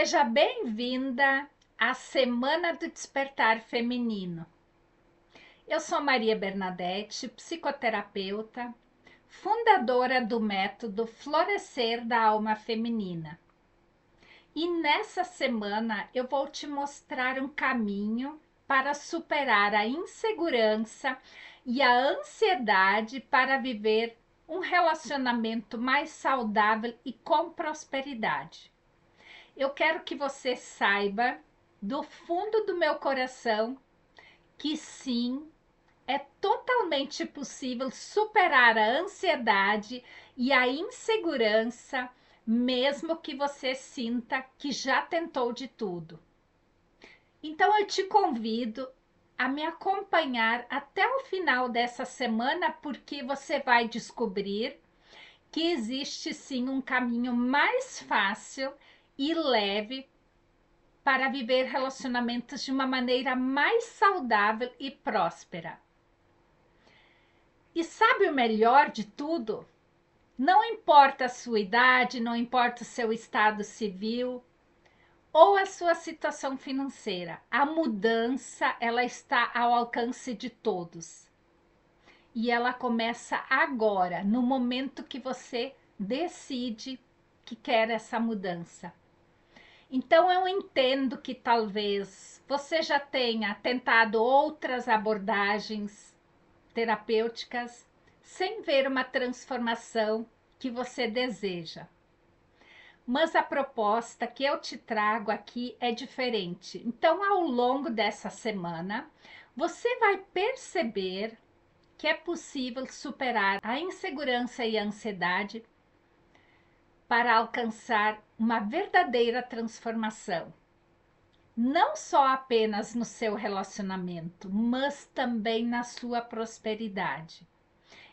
Seja bem-vinda à Semana do Despertar Feminino. Eu sou Maria Bernadette, psicoterapeuta, fundadora do método Florescer da Alma Feminina. E nessa semana eu vou te mostrar um caminho para superar a insegurança e a ansiedade para viver um relacionamento mais saudável e com prosperidade. Eu quero que você saiba, do fundo do meu coração, que sim, é totalmente possível superar a ansiedade e a insegurança, mesmo que você sinta que já tentou de tudo. Então, eu te convido a me acompanhar até o final dessa semana, porque você vai descobrir que existe sim um caminho mais fácil e leve para viver relacionamentos de uma maneira mais saudável e próspera. E sabe o melhor de tudo? Não importa a sua idade, não importa o seu estado civil ou a sua situação financeira, a mudança ela está ao alcance de todos. E ela começa agora, no momento que você decide que quer essa mudança. Então, eu entendo que talvez você já tenha tentado outras abordagens terapêuticas sem ver uma transformação que você deseja. Mas a proposta que eu te trago aqui é diferente. Então, ao longo dessa semana, você vai perceber que é possível superar a insegurança e a ansiedade para alcançar uma verdadeira transformação. Não só apenas no seu relacionamento, mas também na sua prosperidade.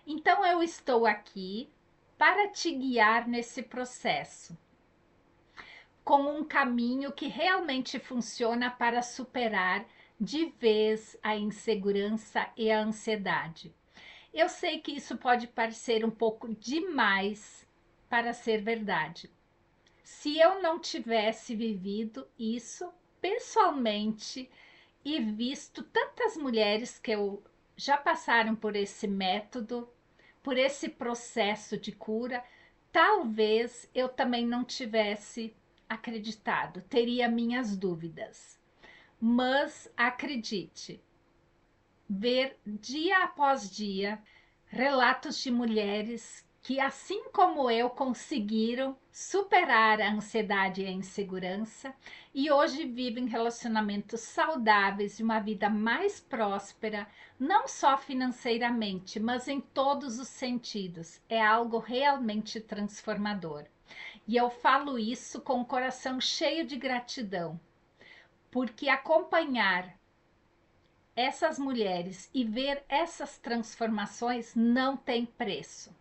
Então, eu estou aqui para te guiar nesse processo, com um caminho que realmente funciona para superar de vez a insegurança e a ansiedade. Eu sei que isso pode parecer um pouco demais para ser verdade. Se eu não tivesse vivido isso pessoalmente e visto tantas mulheres que já passaram por esse método, por esse processo de cura, talvez eu também não tivesse acreditado, teria minhas dúvidas. Mas acredite, ver dia após dia relatos de mulheres que, assim como eu, conseguiram superar a ansiedade e a insegurança e hoje vivem relacionamentos saudáveis e uma vida mais próspera, não só financeiramente, mas em todos os sentidos. É algo realmente transformador. E eu falo isso com o coração cheio de gratidão, porque acompanhar essas mulheres e ver essas transformações não tem preço.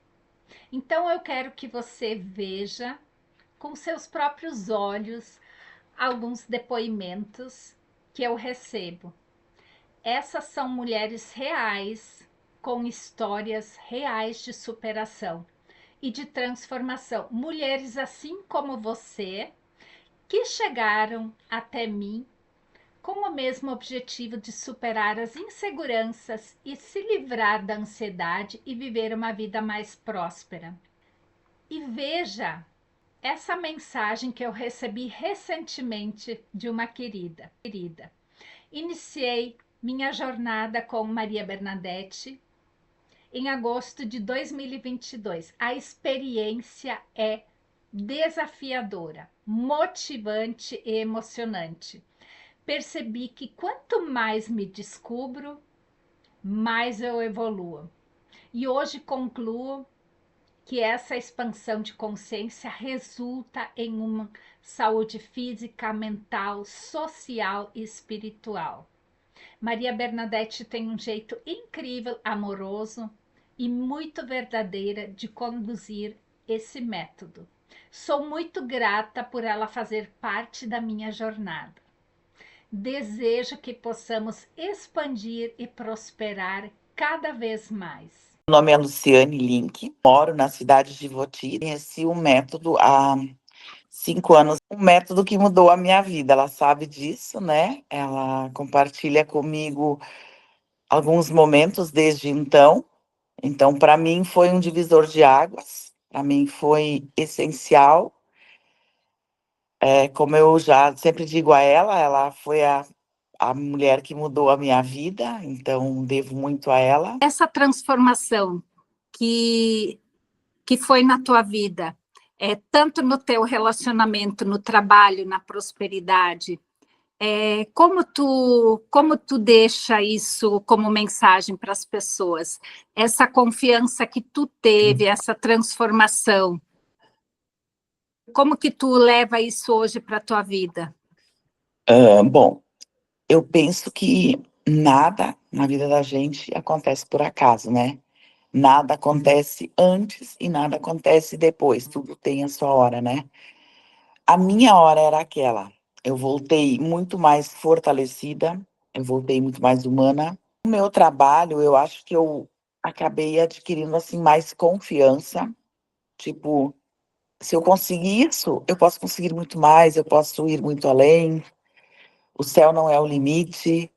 Então eu quero que você veja com seus próprios olhos alguns depoimentos que eu recebo. Essas são mulheres reais, com histórias reais de superação e de transformação. Mulheres assim como você, que chegaram até mim com o mesmo objetivo de superar as inseguranças e se livrar da ansiedade e viver uma vida mais próspera. E veja essa mensagem que eu recebi recentemente de uma querida. Iniciei minha jornada com Maria Bernadette em agosto de 2022. A experiência é desafiadora, motivante e emocionante. Percebi que quanto mais me descubro, mais eu evoluo. E hoje concluo que essa expansão de consciência resulta em uma saúde física, mental, social e espiritual. Maria Bernadette tem um jeito incrível, amoroso e muito verdadeira de conduzir esse método. Sou muito grata por ela fazer parte da minha jornada. Desejo que possamos expandir e prosperar cada vez mais. Meu nome é Luciane Link, moro na cidade de Voti. Conheci o método há 5 anos, um método que mudou a minha vida. Ela sabe disso, né? Ela compartilha comigo alguns momentos desde então. Então, para mim, foi um divisor de águas. Para mim, foi essencial. Como eu já sempre digo a ela, ela foi a mulher que mudou a minha vida. Então, devo muito a ela. Essa transformação que, que foi na tua vida, tanto no teu relacionamento, no trabalho, na prosperidade, como tu deixa isso como mensagem para as pessoas? Essa confiança que tu teve, essa transformação, como que tu leva isso hoje para a tua vida? Bom, eu penso que nada na vida da gente acontece por acaso, né? Nada acontece antes e nada acontece depois. Tudo tem a sua hora, né? A minha hora era aquela. Eu voltei muito mais fortalecida, eu voltei muito mais humana. No meu trabalho, eu acho que eu acabei adquirindo assim mais confiança. Tipo, se eu conseguir isso, eu posso conseguir muito mais, eu posso ir muito além. O céu não é o limite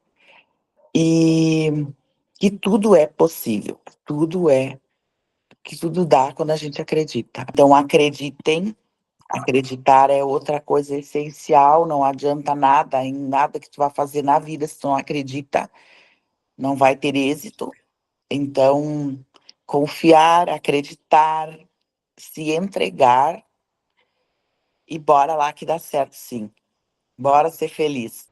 e que tudo é possível. Tudo é que tudo dá quando a gente acredita. Então acreditem. Acreditar é outra coisa essencial, não adianta nada em nada que tu vai fazer na vida se tu não acredita, não vai ter êxito. Então, confiar, acreditar, se entregar e bora lá que dá certo, sim. Bora ser feliz.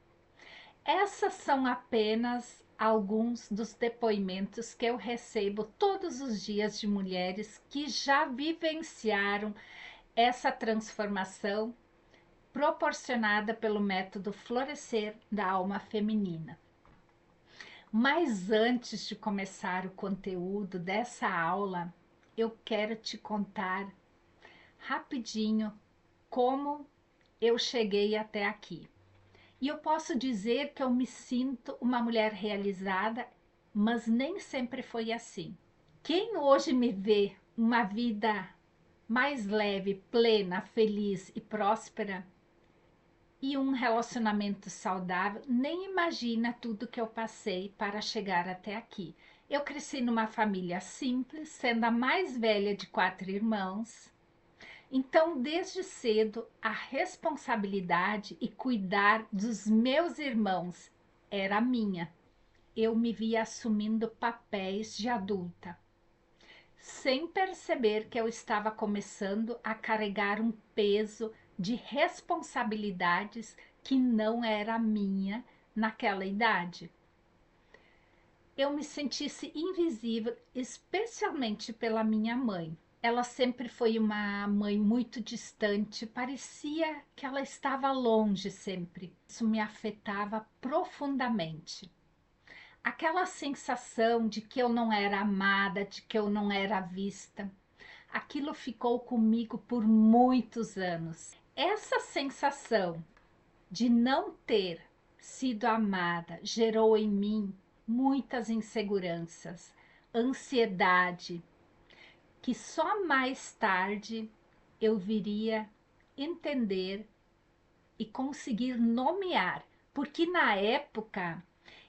Essas são apenas alguns dos depoimentos que eu recebo todos os dias de mulheres que já vivenciaram essa transformação proporcionada pelo método Florescer da Alma Feminina. Mas antes de começar o conteúdo dessa aula, eu quero te contar rapidinho como eu cheguei até aqui. E eu posso dizer que eu me sinto uma mulher realizada, mas nem sempre foi assim. Quem hoje me vê uma vida mais leve, plena, feliz e próspera e um relacionamento saudável, nem imagina tudo que eu passei para chegar até aqui. Eu cresci numa família simples, sendo a mais velha de 4 irmãos. Então, desde cedo, a responsabilidade e cuidar dos meus irmãos era minha. Eu me via assumindo papéis de adulta, sem perceber que eu estava começando a carregar um peso de responsabilidades que não era minha naquela idade. Eu me sentisse invisível, especialmente pela minha mãe. Ela sempre foi uma mãe muito distante, parecia que ela estava longe sempre. Isso me afetava profundamente. Aquela sensação de que eu não era amada, de que eu não era vista, aquilo ficou comigo por muitos anos. Essa sensação de não ter sido amada gerou em mim muitas inseguranças, ansiedade, que só mais tarde eu viria entender e conseguir nomear, porque na época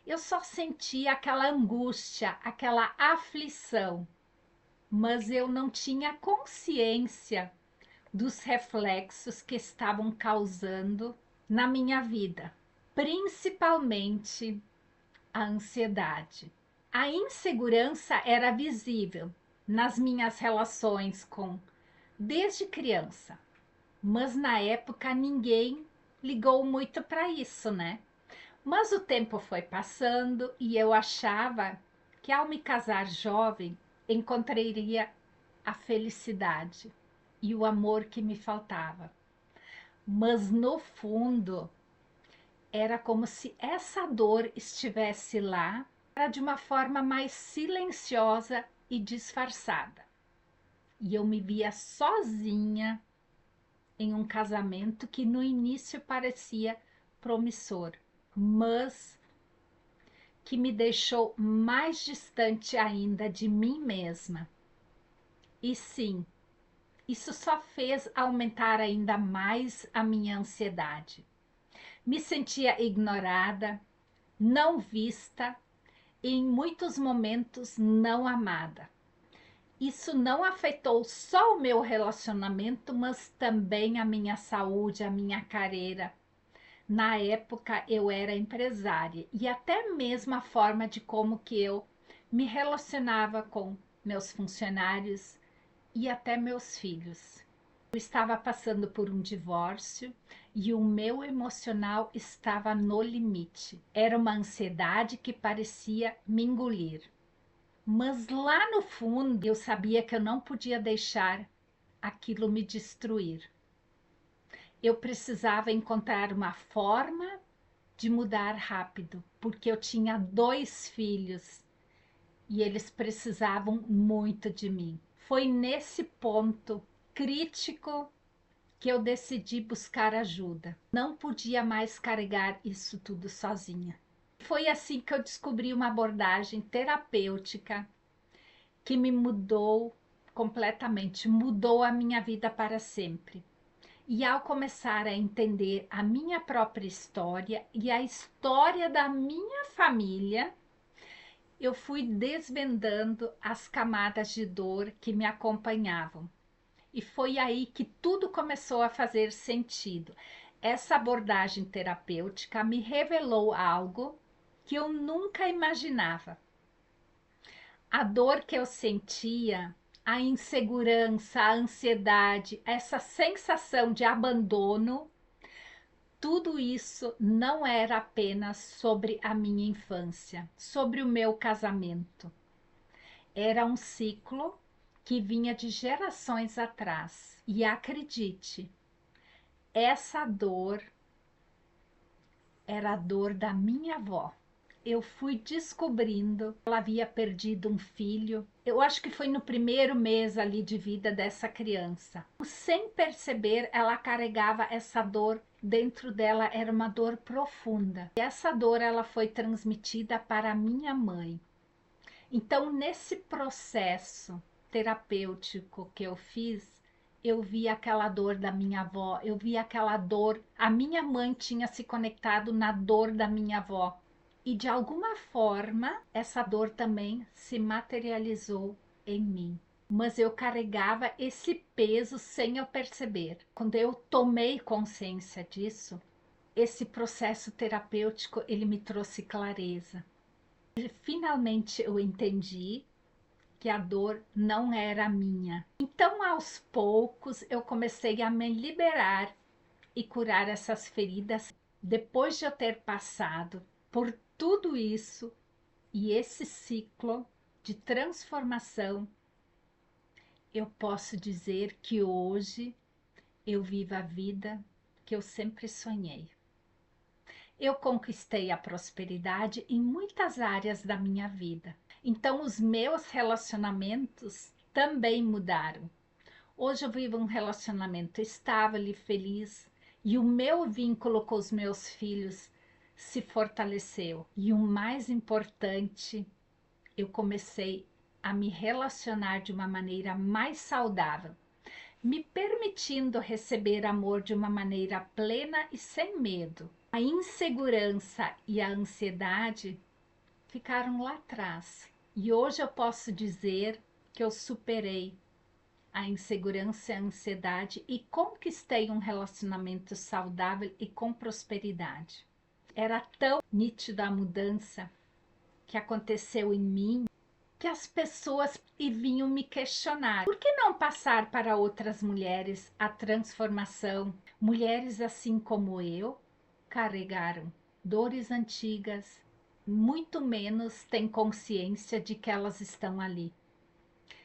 eu só sentia aquela angústia, aquela aflição, mas eu não tinha consciência dos reflexos que estavam causando na minha vida, principalmente a ansiedade. A insegurança era visível nas minhas relações com desde criança, mas na época ninguém ligou muito para isso, né? Mas o tempo foi passando e eu achava que ao me casar jovem encontraria a felicidade e o amor que me faltava. Mas no fundo era como se essa dor estivesse lá, era de uma forma mais silenciosa e disfarçada. E eu me via sozinha em um casamento que no início parecia promissor, mas que me deixou mais distante ainda de mim mesma. E sim, Isso só fez aumentar ainda mais a minha ansiedade. Me sentia ignorada, não vista e, em muitos momentos, não amada. Isso não afetou só o meu relacionamento, mas também a minha saúde, a minha carreira. Na época eu era empresária e até mesmo a forma de como que eu me relacionava com meus funcionários e até meus filhos. Eu estava passando por um divórcio e o meu emocional estava no limite. Era uma ansiedade que parecia me engolir. Mas lá no fundo eu sabia que eu não podia deixar aquilo me destruir. Eu precisava encontrar uma forma de mudar rápido, porque eu tinha 2 filhos e eles precisavam muito de mim. Foi nesse ponto crítico que eu decidi buscar ajuda. Não podia mais carregar isso tudo sozinha. Foi assim que eu descobri uma abordagem terapêutica que me mudou completamente, mudou a minha vida para sempre. E ao começar a entender a minha própria história e a história da minha família, eu fui desvendando as camadas de dor que me acompanhavam. E foi aí que tudo começou a fazer sentido. Essa abordagem terapêutica me revelou algo que eu nunca imaginava. A dor que eu sentia, a insegurança, a ansiedade, essa sensação de abandono, tudo isso não era apenas sobre a minha infância, sobre o meu casamento. Era um ciclo que vinha de gerações atrás. E acredite, essa dor era a dor da minha avó. Eu fui descobrindo que ela havia perdido um filho. Eu acho que foi no primeiro mês ali de vida dessa criança. Sem perceber, ela carregava essa dor dentro dela, era uma dor profunda. E essa dor ela foi transmitida para a minha mãe. Então, nesse processo terapêutico que eu fiz, eu vi aquela dor da minha avó, eu vi aquela dor. A minha mãe tinha se conectado na dor da minha avó. E de alguma forma, essa dor também se materializou em mim. Mas eu carregava esse peso sem eu perceber. Quando eu tomei consciência disso, esse processo terapêutico, ele me trouxe clareza. E finalmente eu entendi que a dor não era minha. Então, aos poucos, eu comecei a me liberar e curar essas feridas. Depois de eu ter passado por tudo isso e esse ciclo de transformação, eu posso dizer que hoje eu vivo a vida que eu sempre sonhei. Eu conquistei a prosperidade em muitas áreas da minha vida. Então, os meus relacionamentos também mudaram. Hoje eu vivo um relacionamento estável e feliz, e o meu vínculo com os meus filhos se fortaleceu. E o mais importante, eu comecei a me relacionar de uma maneira mais saudável, me permitindo receber amor de uma maneira plena e sem medo. A insegurança e a ansiedade ficaram lá atrás. E hoje eu posso dizer que eu superei a insegurança e a ansiedade e conquistei um relacionamento saudável e com prosperidade. Era tão nítida a mudança que aconteceu em mim que as pessoas vinham me questionar. Por que não passar para outras mulheres a transformação? Mulheres assim como eu carregaram dores antigas, muito menos têm consciência de que elas estão ali.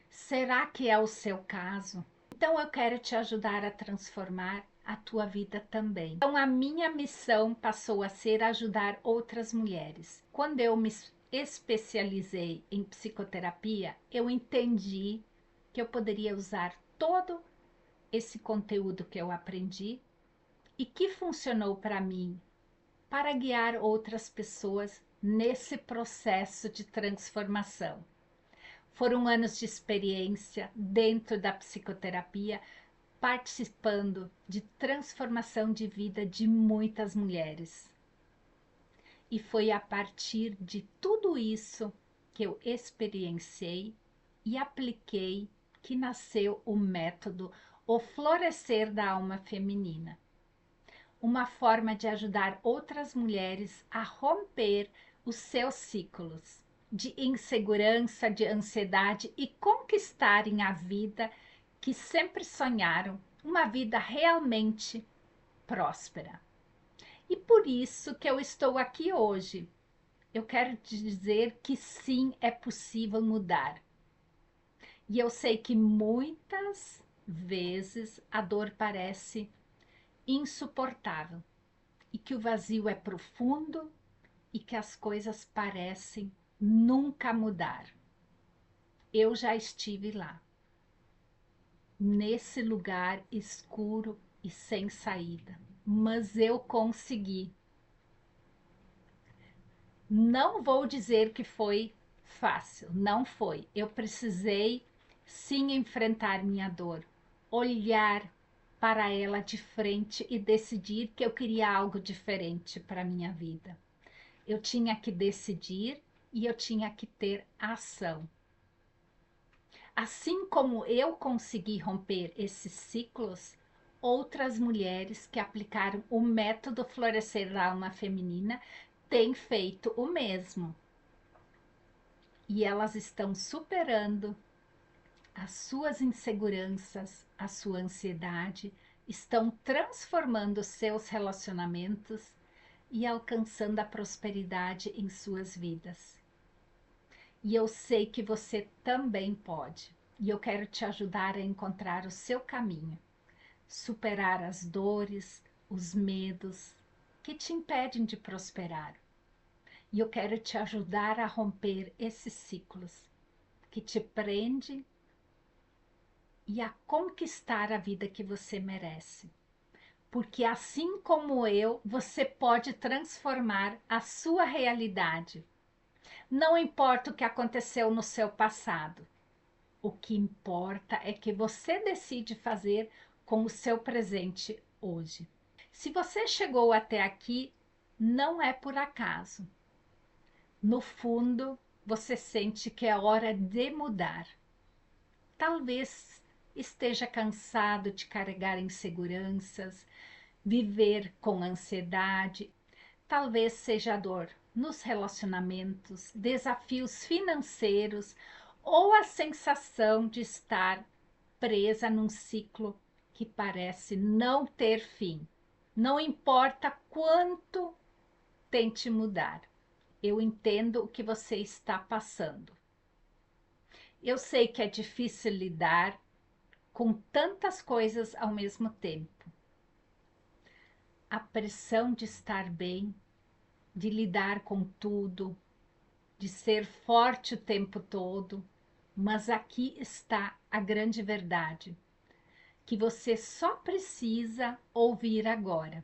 Será que é o seu caso? Então eu quero te ajudar a transformar a tua vida também. Então a minha missão passou a ser ajudar outras mulheres. Quando eu me especializei em psicoterapia, eu entendi que eu poderia usar todo esse conteúdo que eu aprendi e que funcionou para mim, para guiar outras pessoas nesse processo de transformação. Foram anos de experiência dentro da psicoterapia, participando de transformação de vida de muitas mulheres. E foi a partir de tudo isso que eu experienciei e apliquei que nasceu o método O Florescer da Alma Feminina. Uma forma de ajudar outras mulheres a romper os seus ciclos de insegurança, de ansiedade e conquistarem a vida que sempre sonharam, uma vida realmente próspera. E por isso que eu estou aqui hoje. Eu quero te dizer que sim, é possível mudar. E eu sei que muitas vezes a dor parece insuportável e que o vazio é profundo e que as coisas parecem nunca mudar. Eu já estive lá, nesse lugar escuro e sem saída, mas eu consegui. Não vou dizer que foi fácil, não foi. Eu precisei sim enfrentar minha dor, olhar para ela de frente e decidir que eu queria algo diferente para minha vida. Eu tinha que decidir e eu tinha que ter ação. Assim como eu consegui romper esses ciclos, outras mulheres que aplicaram o método Florescer da Alma Feminina têm feito o mesmo. E elas estão superando as suas inseguranças, a sua ansiedade, estão transformando seus relacionamentos e alcançando a prosperidade em suas vidas. E eu sei que você também pode. E eu quero te ajudar a encontrar o seu caminho, superar as dores, os medos que te impedem de prosperar. E eu quero te ajudar a romper esses ciclos que te prende e a conquistar a vida que você merece. Porque assim como eu, você pode transformar a sua realidade. Não importa o que aconteceu no seu passado. O que importa é que você decide fazer com o seu presente hoje. Se você chegou até aqui, não é por acaso. No fundo, você sente que é hora de mudar. Talvez esteja cansado de carregar inseguranças, viver com ansiedade. Talvez seja dor nos relacionamentos, desafios financeiros ou a sensação de estar presa num ciclo que parece não ter fim. Não importa quanto tente mudar, eu entendo o que você está passando. Eu sei que é difícil lidar com tantas coisas ao mesmo tempo. A pressão de estar bem, de lidar com tudo, de ser forte o tempo todo, mas aqui está a grande verdade, que você só precisa ouvir agora.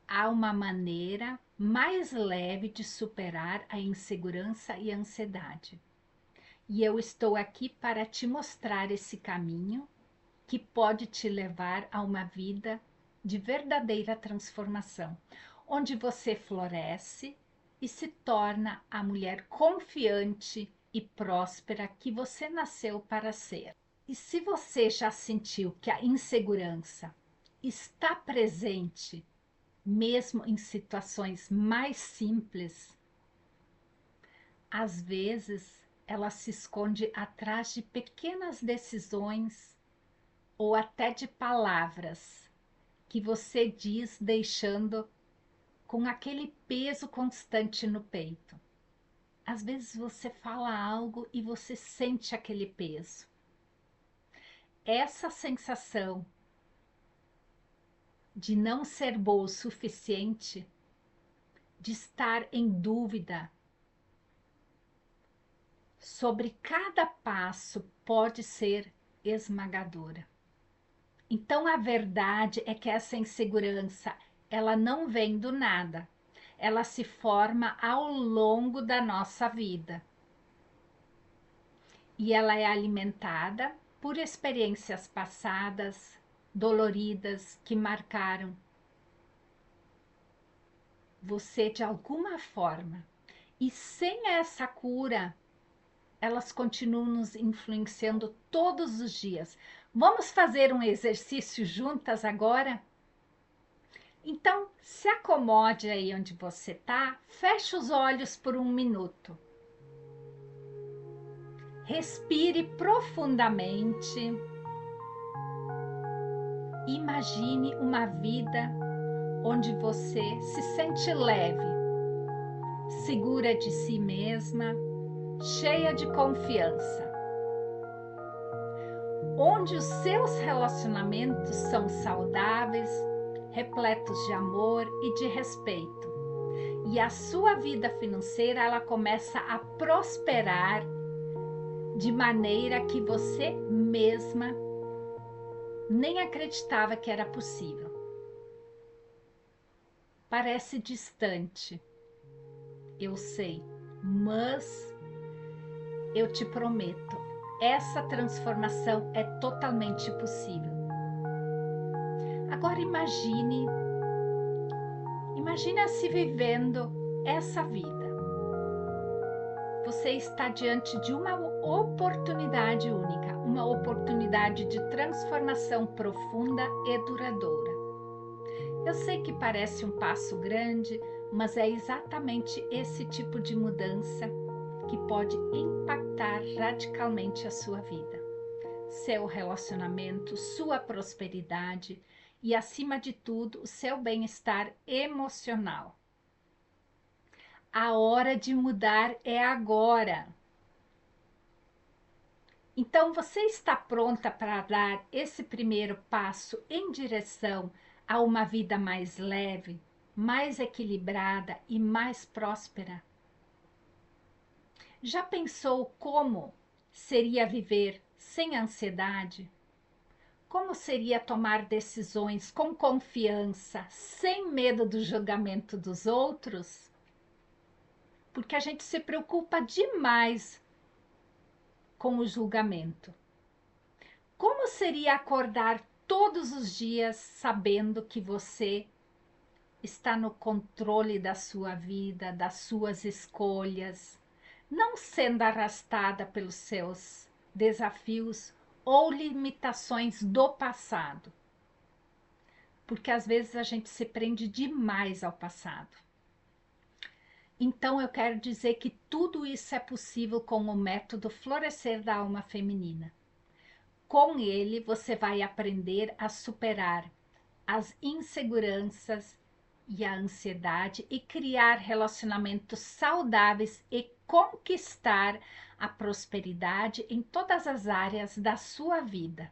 Há uma maneira mais leve de superar a insegurança e a ansiedade. E eu estou aqui para te mostrar esse caminho que pode te levar a uma vida de verdadeira transformação, onde você floresce e se torna a mulher confiante e próspera que você nasceu para ser. E se você já sentiu que a insegurança está presente, mesmo em situações mais simples, às vezes ela se esconde atrás de pequenas decisões ou até de palavras que você diz deixando com aquele peso constante no peito. Às vezes você fala algo e você sente aquele peso. Essa sensação de não ser boa o suficiente, de estar em dúvida sobre cada passo, pode ser esmagadora. Então a verdade é que essa insegurança, ela não vem do nada. Ela se forma ao longo da nossa vida. e ela é alimentada por experiências passadas, doloridas, que marcaram você de alguma forma. E sem essa cura, elas continuam nos influenciando todos os dias. Vamos fazer um exercício juntas agora? Então, se acomode aí onde você está, feche os olhos por um minuto. Respire profundamente. Imagine uma vida onde você se sente leve, segura de si mesma, cheia de confiança. Onde os seus relacionamentos são saudáveis, repletos de amor e de respeito. E a sua vida financeira, ela começa a prosperar de maneira que você mesma nem acreditava que era possível. Parece distante, eu sei, mas eu te prometo, essa transformação é totalmente possível. Agora imagine se vivendo essa vida. Você está diante de uma oportunidade única, uma oportunidade de transformação profunda e duradoura. Eu sei que parece um passo grande, mas é exatamente esse tipo de mudança que pode impactar radicalmente a sua vida, seu relacionamento, sua prosperidade e, acima de tudo, o seu bem-estar emocional. A hora de mudar é agora. Então, você está pronta para dar esse primeiro passo em direção a uma vida mais leve, mais equilibrada e mais próspera? Já pensou como seria viver sem ansiedade? Como seria tomar decisões com confiança, sem medo do julgamento dos outros? Porque a gente se preocupa demais com o julgamento. Como seria acordar todos os dias sabendo que você está no controle da sua vida, das suas escolhas, não sendo arrastada pelos seus desafios ou limitações do passado? Porque às vezes a gente se prende demais ao passado. Então eu quero dizer que tudo isso é possível com o método Florescer da Alma Feminina. Com ele, você vai aprender a superar as inseguranças e a ansiedade e criar relacionamentos saudáveis e conquistar a prosperidade em todas as áreas da sua vida.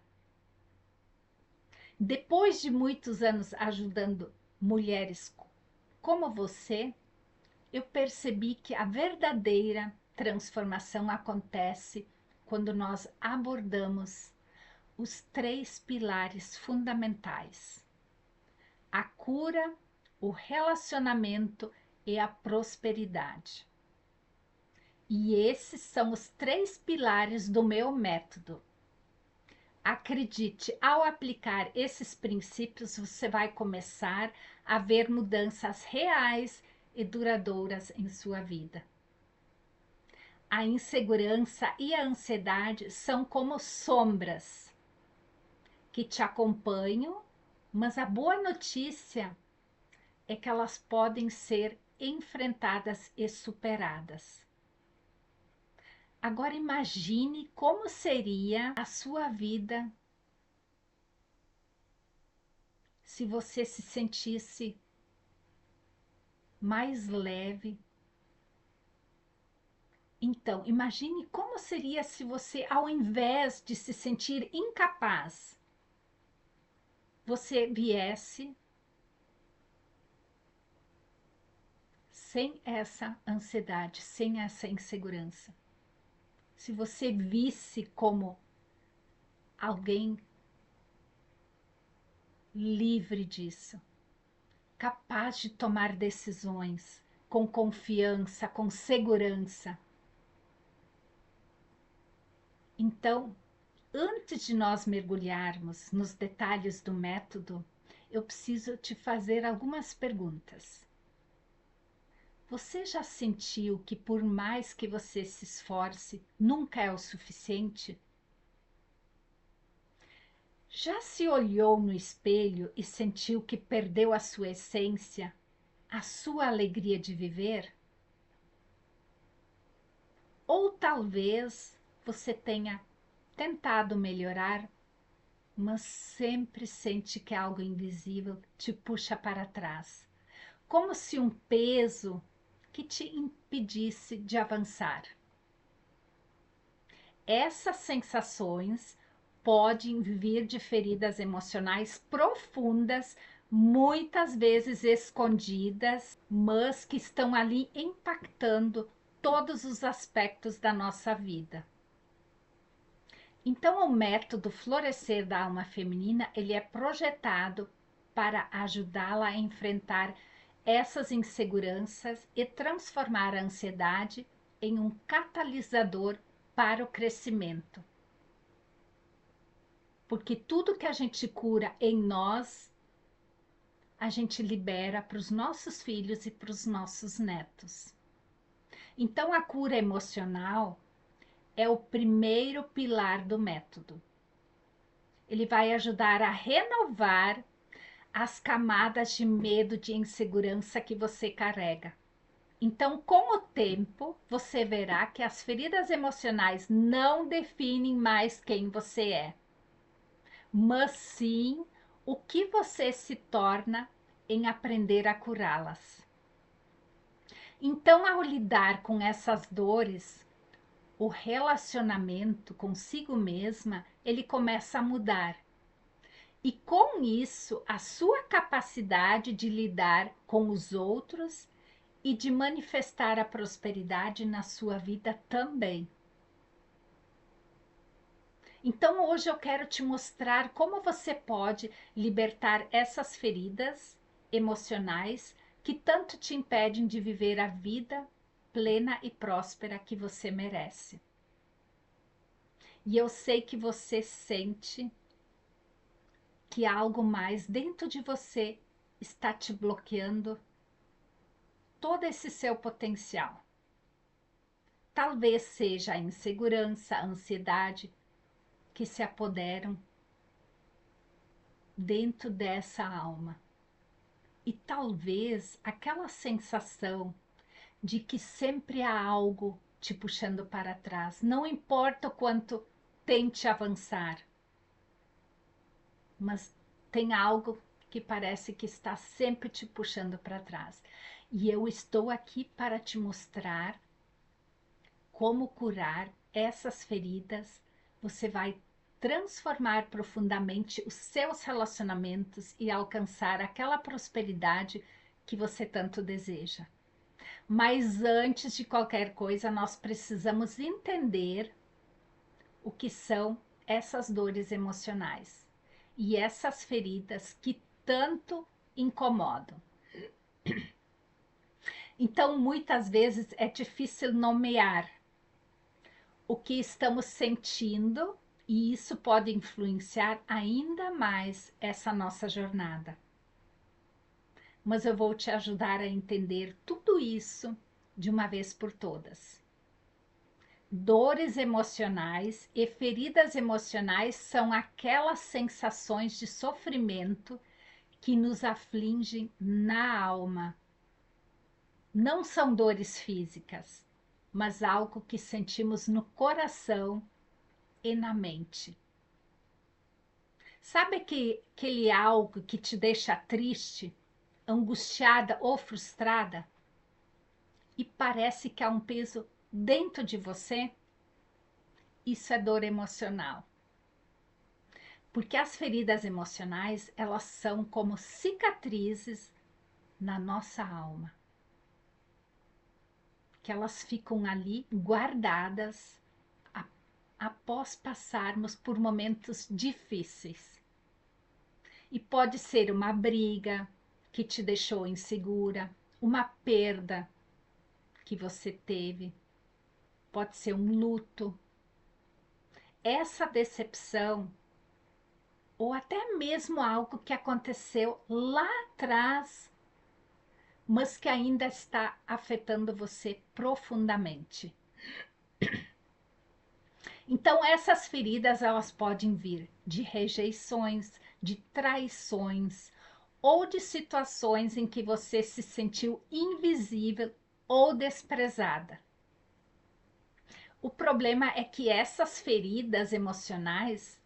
Depois de muitos anos ajudando mulheres como você, eu percebi que a verdadeira transformação acontece quando nós abordamos os 3 pilares fundamentais: a cura, o relacionamento e a prosperidade. E esses são os 3 pilares do meu método. Acredite, ao aplicar esses princípios, você vai começar a ver mudanças reais e duradouras em sua vida. A insegurança e a ansiedade são como sombras que te acompanham, mas a boa notícia é que elas podem ser enfrentadas e superadas. Agora imagine como seria a sua vida se você se sentisse mais leve. Então, imagine como seria se você, ao invés de se sentir incapaz, você viesse sem essa ansiedade, sem essa insegurança. Se você visse como alguém livre disso, capaz de tomar decisões com confiança, com segurança. Então, antes de nós mergulharmos nos detalhes do método, eu preciso te fazer algumas perguntas. Você já sentiu que por mais que você se esforce, nunca é o suficiente? Já se olhou no espelho e sentiu que perdeu a sua essência, a sua alegria de viver? Ou talvez você tenha tentado melhorar, mas sempre sente que algo invisível te puxa para trás, como se um peso que te impedisse de avançar. Essas sensações podem vir de feridas emocionais profundas, muitas vezes escondidas, mas que estão ali impactando todos os aspectos da nossa vida. Então, o método Florescer da Alma Feminina, ele é projetado para ajudá-la a enfrentar essas inseguranças e transformar a ansiedade em um catalisador para o crescimento. Porque tudo que a gente cura em nós, a gente libera para os nossos filhos e para os nossos netos. Então, a cura emocional é o primeiro pilar do método. Ele vai ajudar a renovar as camadas de medo, de insegurança que você carrega. Então, com o tempo, você verá que as feridas emocionais não definem mais quem você é, mas sim o que você se torna em aprender a curá-las. Então, ao lidar com essas dores, o relacionamento consigo mesma, ele começa a mudar. E com isso, a sua capacidade de lidar com os outros e de manifestar a prosperidade na sua vida também. Então, hoje eu quero te mostrar como você pode libertar essas feridas emocionais que tanto te impedem de viver a vida plena e próspera que você merece. E eu sei que você sente que algo mais dentro de você está te bloqueando todo esse seu potencial. Talvez seja a insegurança, a ansiedade que se apoderam dentro dessa alma. E talvez aquela sensação de que sempre há algo te puxando para trás, não importa o quanto tente avançar, mas tem algo que parece que está sempre te puxando para trás. E eu estou aqui para te mostrar como curar essas feridas. Você vai transformar profundamente os seus relacionamentos e alcançar aquela prosperidade que você tanto deseja. Mas antes de qualquer coisa, nós precisamos entender o que são essas dores emocionais e essas feridas que tanto incomodam. Então, muitas vezes é difícil nomear o que estamos sentindo, e isso pode influenciar ainda mais essa nossa jornada. Mas eu vou te ajudar a entender tudo isso de uma vez por todas. Dores emocionais e feridas emocionais são aquelas sensações de sofrimento que nos afligem na alma. Não são dores físicas, mas algo que sentimos no coração e na mente. Sabe aquele algo que te deixa triste, angustiada ou frustrada? E parece que há um peso dentro de você? Isso é dor emocional. Porque as feridas emocionais, elas são como cicatrizes na nossa alma. Que elas ficam ali guardadas após passarmos por momentos difíceis. E pode ser uma briga que te deixou insegura, uma perda que você teve, pode ser um luto. essa decepção, ou até mesmo algo que aconteceu lá atrás, mas que ainda está afetando você profundamente. Então, essas feridas, elas podem vir de rejeições, de traições, ou de situações em que você se sentiu invisível ou desprezada. O problema é que essas feridas emocionais,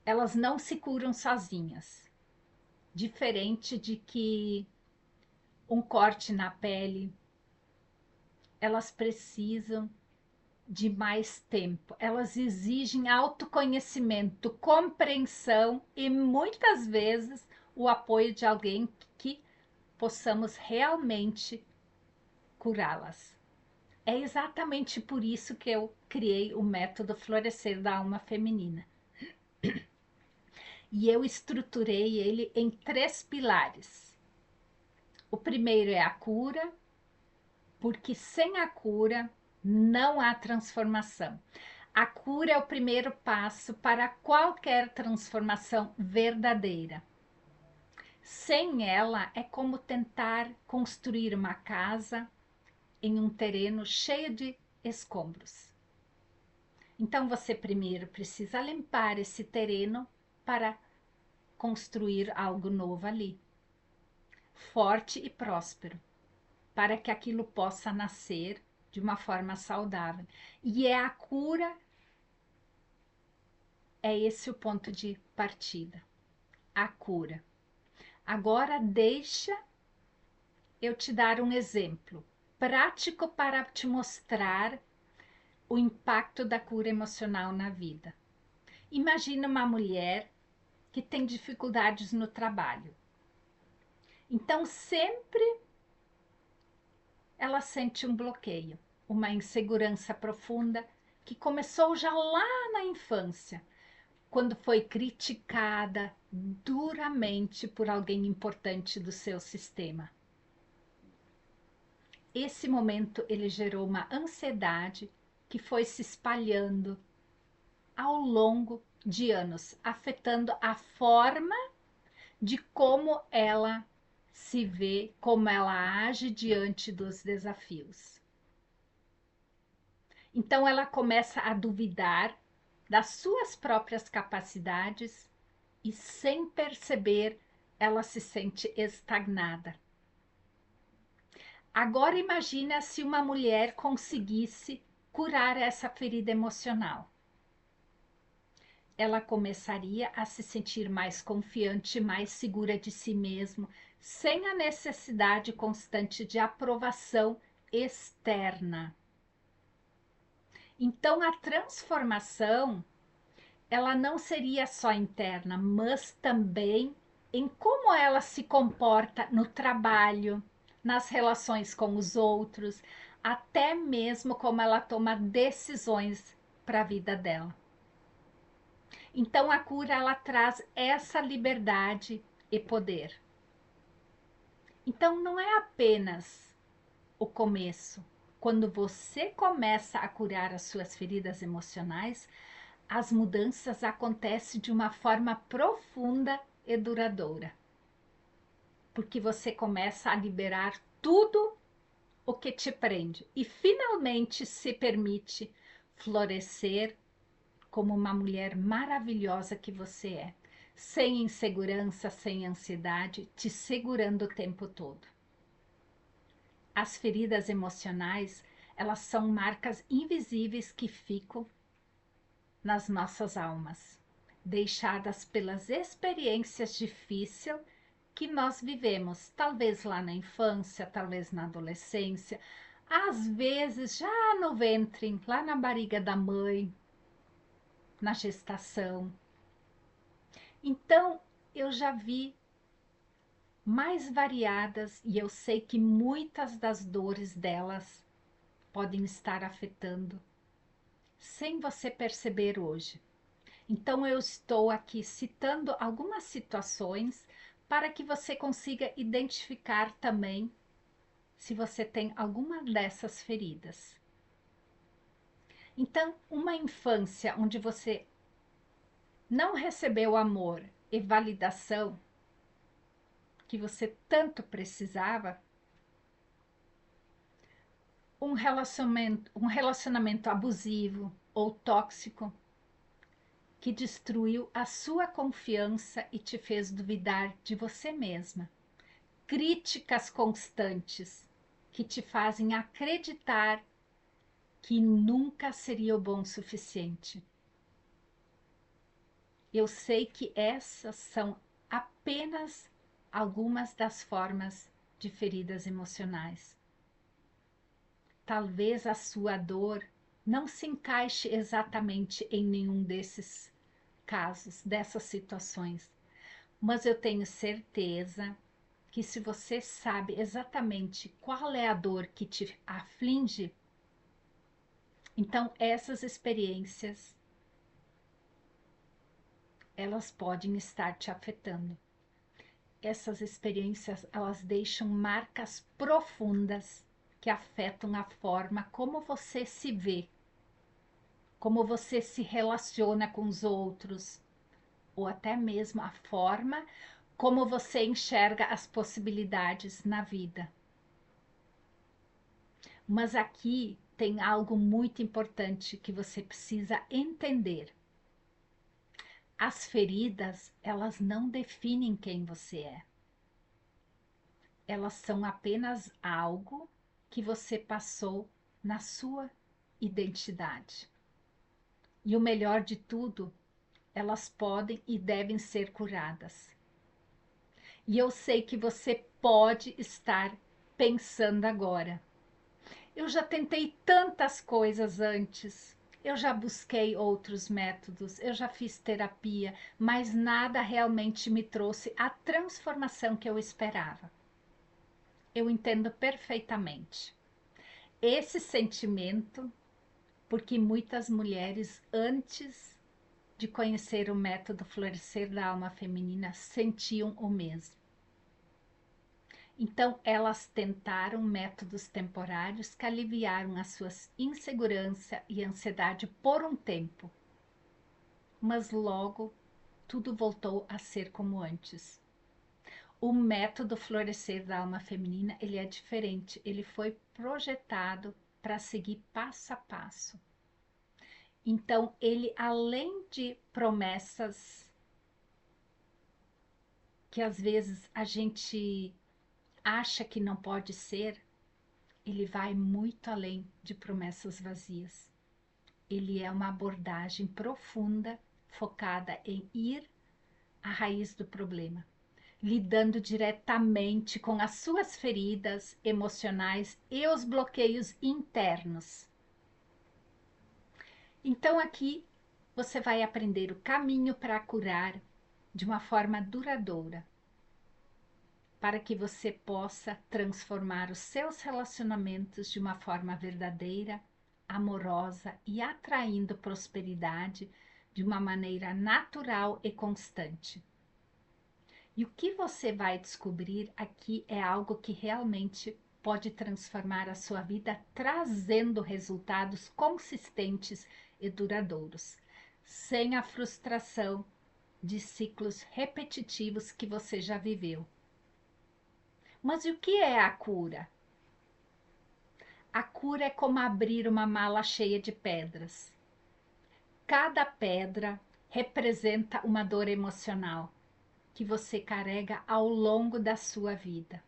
elas não se curam sozinhas. Diferente de que um corte na pele, elas precisam de mais tempo. Elas exigem autoconhecimento, compreensão e muitas vezes o apoio de alguém que possamos realmente curá-las. É exatamente por isso que eu criei o método Florescer da Alma Feminina. E eu estruturei ele em 3 pilares. O primeiro é a cura, porque sem a cura não há transformação. A cura é o primeiro passo para qualquer transformação verdadeira. Sem ela, é como tentar construir uma casa em um terreno cheio de escombros. Então, você primeiro precisa limpar esse terreno para construir algo novo ali, forte e próspero, para que aquilo possa nascer de uma forma saudável. E é a cura, é esse o ponto de partida, a cura. Agora deixa eu te dar um exemplo prático para te mostrar o impacto da cura emocional na vida. Imagina uma mulher que tem dificuldades no trabalho. Então, sempre ela sente um bloqueio, uma insegurança profunda que começou já lá na infância, quando foi criticada duramente por alguém importante do seu sistema. Esse momento ele gerou uma ansiedade que foi se espalhando ao longo de anos, afetando a forma de como ela se vê, como ela age diante dos desafios. Então ela começa a duvidar das suas próprias capacidades e, sem perceber, ela se sente estagnada. Agora imagina se uma mulher conseguisse curar essa ferida emocional. Ela começaria a se sentir mais confiante, mais segura de si mesma, sem a necessidade constante de aprovação externa. Então a transformação, ela não seria só interna, mas também em como ela se comporta no trabalho, nas relações com os outros, até mesmo como ela toma decisões para a vida dela. Então a cura, ela traz essa liberdade e poder. Então não é apenas o começo. Quando você começa a curar as suas feridas emocionais, as mudanças acontecem de uma forma profunda e duradoura. Porque você começa a liberar tudo o que te prende e finalmente se permite florescer como uma mulher maravilhosa que você é, sem insegurança, sem ansiedade, te segurando o tempo todo. As feridas emocionais, elas são marcas invisíveis que ficam nas nossas almas, deixadas pelas experiências difíceis que nós vivemos, talvez lá na infância, talvez na adolescência, às vezes já no ventre, lá na barriga da mãe, na gestação. Então, eu já vi mais variadas e eu sei que muitas das dores delas podem estar afetando sem você perceber hoje. Então, eu estou aqui citando algumas situações para que você consiga identificar também se você tem alguma dessas feridas. Então, uma infância onde você não recebeu amor e validação que você tanto precisava, um relacionamento abusivo ou tóxico que destruiu a sua confiança e te fez duvidar de você mesma. Críticas constantes que te fazem acreditar que nunca seria o bom o suficiente. Eu sei que essas são apenas algumas das formas de feridas emocionais. Talvez a sua dor não se encaixe exatamente em nenhum desses casos, dessas situações, mas eu tenho certeza que se você sabe exatamente qual é a dor que te aflige, então essas experiências elas podem estar te afetando. Essas experiências, elas deixam marcas profundas que afetam a forma como você se vê, como você se relaciona com os outros, ou até mesmo a forma como você enxerga as possibilidades na vida. Mas aqui tem algo muito importante que você precisa entender. As feridas, elas não definem quem você é. Elas são apenas algo que você passou na sua identidade. E o melhor de tudo, elas podem e devem ser curadas. E eu sei que você pode estar pensando agora: eu já tentei tantas coisas antes, eu já busquei outros métodos, eu já fiz terapia, mas nada realmente me trouxe a transformação que eu esperava. Eu entendo perfeitamente esse sentimento, porque muitas mulheres, antes de conhecer o método Florescer da Alma Feminina, sentiam o mesmo. Então, elas tentaram métodos temporários que aliviaram as suas insegurança e ansiedade por um tempo, mas logo tudo voltou a ser como antes. O método Florescer da Alma Feminina, ele é diferente, ele foi projetado para seguir passo a passo. Então, ele, além de promessas que às vezes a gente acha que não pode ser, ele vai muito além de promessas vazias. Ele é uma abordagem profunda, focada em ir à raiz do problema, lidando diretamente com as suas feridas emocionais e os bloqueios internos. Então aqui você vai aprender o caminho para curar de uma forma duradoura, para que você possa transformar os seus relacionamentos de uma forma verdadeira, amorosa e atraindo prosperidade de uma maneira natural e constante. E o que você vai descobrir aqui é algo que realmente pode transformar a sua vida, trazendo resultados consistentes e duradouros, sem a frustração de ciclos repetitivos que você já viveu. Mas e o que é a cura? A cura é como abrir uma mala cheia de pedras. Cada pedra representa uma dor emocional que você carrega ao longo da sua vida.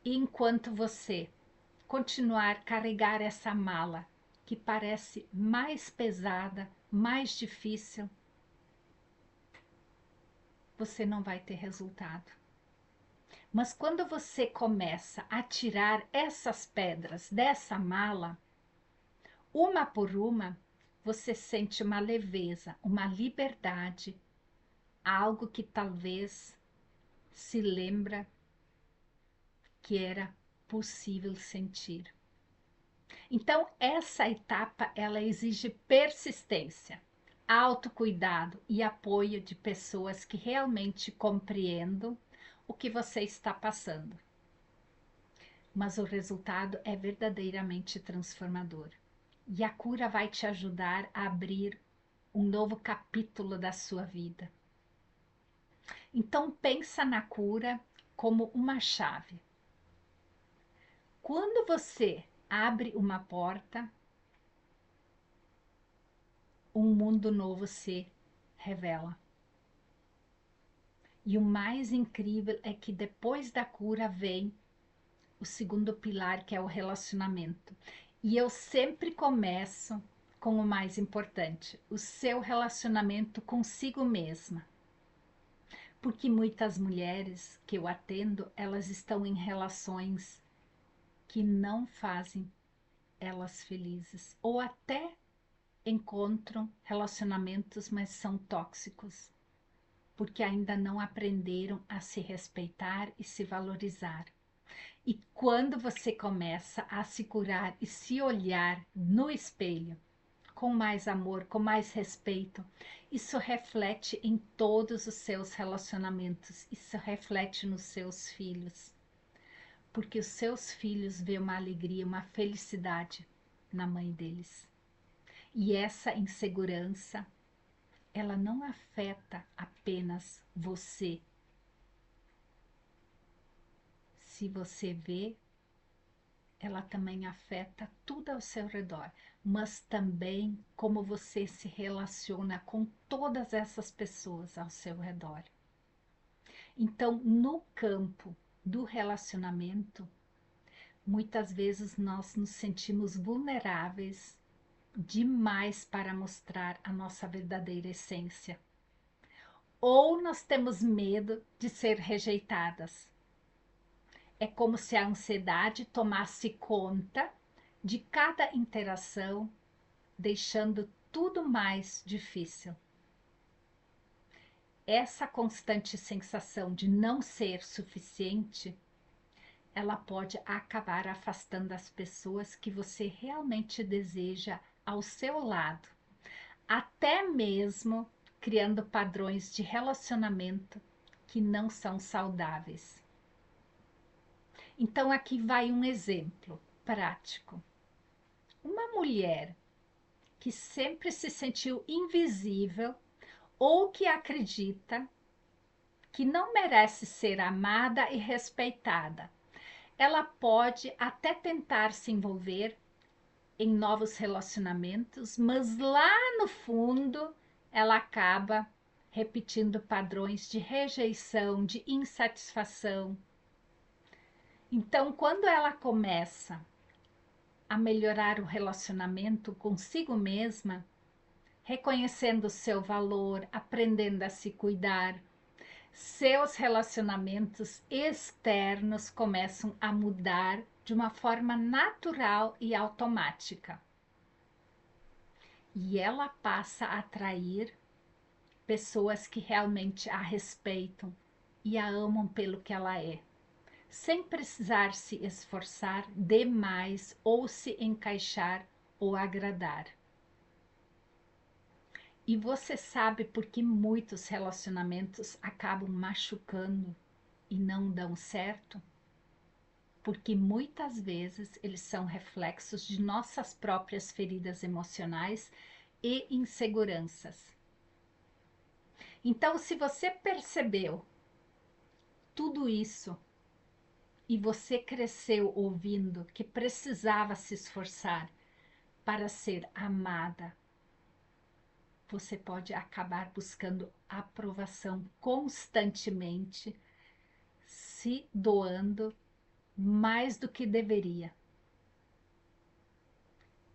E enquanto você continuar a carregar essa mala que parece mais pesada, mais difícil, você não vai ter resultado. Mas quando você começa a tirar essas pedras dessa mala, uma por uma, você sente uma leveza, uma liberdade, algo que talvez se lembra que era possível sentir. Então, essa etapa, ela exige persistência, autocuidado e apoio de pessoas que realmente compreendam o que você está passando. mas o resultado é verdadeiramente transformador. E a cura vai te ajudar a abrir um novo capítulo da sua vida. Então pensa na cura como uma chave. Quando você abre uma porta, um mundo novo se revela. E o mais incrível é que depois da cura vem o segundo pilar, que é o relacionamento. E eu sempre começo com o mais importante, o seu relacionamento consigo mesma. Porque muitas mulheres que eu atendo, elas estão em relações que não fazem elas felizes, ou até encontram relacionamentos, mas são tóxicos, porque ainda não aprenderam a se respeitar e se valorizar. E quando você começa a se curar e se olhar no espelho com mais amor, com mais respeito, isso reflete em todos os seus relacionamentos, isso reflete nos seus filhos, porque os seus filhos veem uma alegria, uma felicidade na mãe deles. E essa insegurança, ela não afeta apenas você. Se você vê, ela também afeta tudo ao seu redor, mas também como você se relaciona com todas essas pessoas ao seu redor. Então, no campo do relacionamento, muitas vezes nós nos sentimos vulneráveis demais para mostrar a nossa verdadeira essência. Ou nós temos medo de ser rejeitadas. É como se a ansiedade tomasse conta de cada interação, deixando tudo mais difícil. Essa constante sensação de não ser suficiente, ela pode acabar afastando as pessoas que você realmente deseja ao seu lado, até mesmo criando padrões de relacionamento que não são saudáveis. Então aqui vai um exemplo prático. Uma mulher que sempre se sentiu invisível ou que acredita que não merece ser amada e respeitada, ela pode até tentar se envolver em novos relacionamentos, mas lá no fundo ela acaba repetindo padrões de rejeição, de insatisfação. Então, quando ela começa a melhorar o relacionamento consigo mesma, reconhecendo o seu valor, aprendendo a se cuidar, seus relacionamentos externos começam a mudar de uma forma natural e automática. E ela passa a atrair pessoas que realmente a respeitam e a amam pelo que ela é, sem precisar se esforçar demais ou se encaixar ou agradar. E você sabe por que muitos relacionamentos acabam machucando e não dão certo? Porque muitas vezes eles são reflexos de nossas próprias feridas emocionais e inseguranças. Então, se você percebeu tudo isso e você cresceu ouvindo que precisava se esforçar para ser amada, você pode acabar buscando aprovação constantemente, se doando mais do que deveria.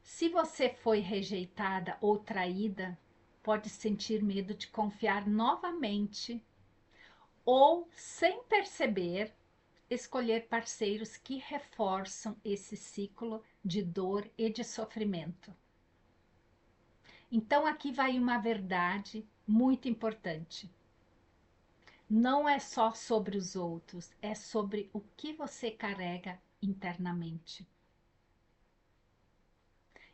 Se você foi rejeitada ou traída, pode sentir medo de confiar novamente ou, sem perceber, escolher parceiros que reforçam esse ciclo de dor e de sofrimento. Então, aqui vai uma verdade muito importante. Não é só sobre os outros, é sobre o que você carrega internamente.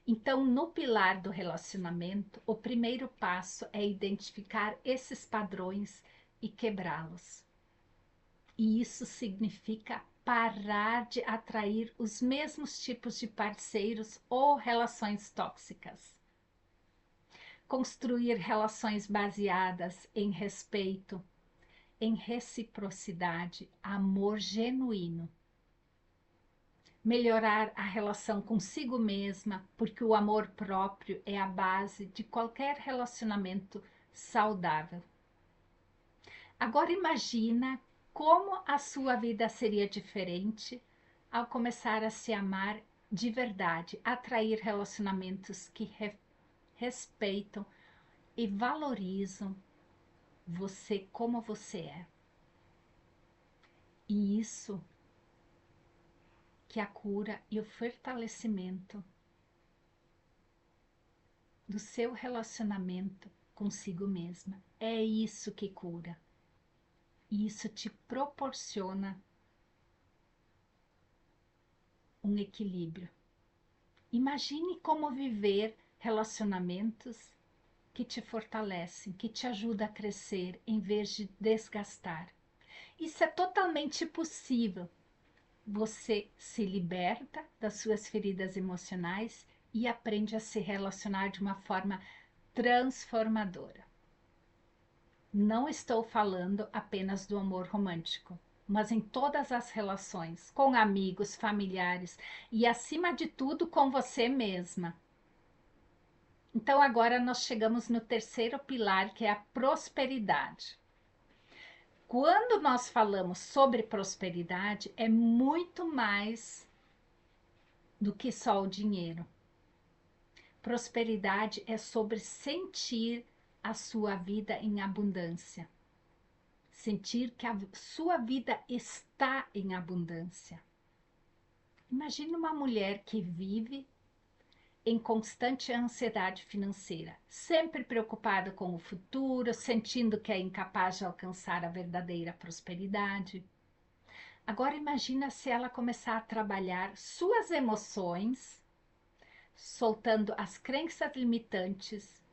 Então, no pilar do relacionamento, o primeiro passo é identificar esses padrões e quebrá-los. E isso significa parar de atrair os mesmos tipos de parceiros ou relações tóxicas. Construir relações baseadas em respeito, em reciprocidade, amor genuíno. Melhorar a relação consigo mesma, porque o amor próprio é a base de qualquer relacionamento saudável. Agora imagina como a sua vida seria diferente ao começar a se amar de verdade, atrair relacionamentos que respeitam e valorizam você como você é. E isso que a cura e o fortalecimento do seu relacionamento consigo mesma. É isso que cura. E isso te proporciona um equilíbrio. Imagine como viver relacionamentos que te fortalecem, que te ajudam a crescer em vez de desgastar. Isso é totalmente possível. Você se liberta das suas feridas emocionais e aprende a se relacionar de uma forma transformadora. Não estou falando apenas do amor romântico, mas em todas as relações, com amigos, familiares e, acima de tudo, com você mesma. Então, agora nós chegamos no terceiro pilar, que é a prosperidade. Quando nós falamos sobre prosperidade, é muito mais do que só o dinheiro. Prosperidade é sobre sentir a sua vida em abundância. Sentir que a sua vida está em abundância. Imagine uma mulher que vive em constante ansiedade financeira, sempre preocupada com o futuro, sentindo que é incapaz de alcançar a verdadeira prosperidade. Agora imagina se ela começar a trabalhar suas emoções, soltando as crenças limitantes